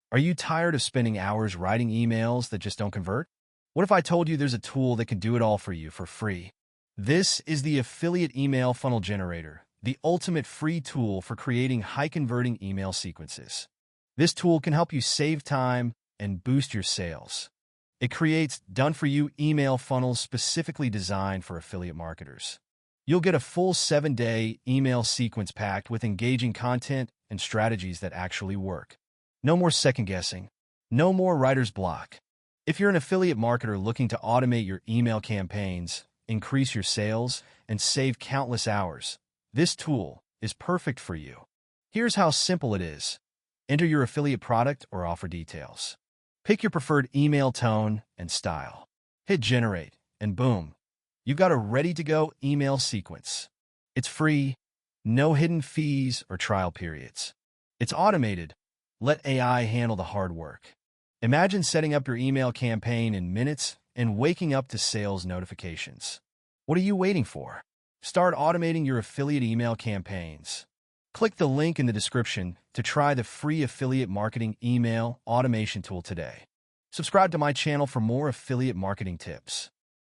Are you tired of spending hours writing emails that just don't convert? What if I told you there's a tool that can do it all for you for free? This is the Affiliate Email Funnel Generator, the ultimate free tool for creating high-converting email sequences. This tool can help you save time and boost your sales. It creates done-for-you email funnels specifically designed for affiliate marketers. You'll get a full 7-day email sequence packed with engaging content and strategies that actually work. No more second-guessing. No more writer's block. If you're an affiliate marketer looking to automate your email campaigns, increase your sales, and save countless hours, this tool is perfect for you. Here's how simple it is. Enter your affiliate product or offer details. Pick your preferred email tone and style. Hit generate, and boom, you've got a ready-to-go email sequence. It's free, no hidden fees or trial periods. It's automated. Let AI handle the hard work. Imagine setting up your email campaign in minutes and waking up to sales notifications. What are you waiting for? Start automating your affiliate email campaigns. Click the link in the description to try the free affiliate marketing email automation tool today. Subscribe to my channel for more affiliate marketing tips.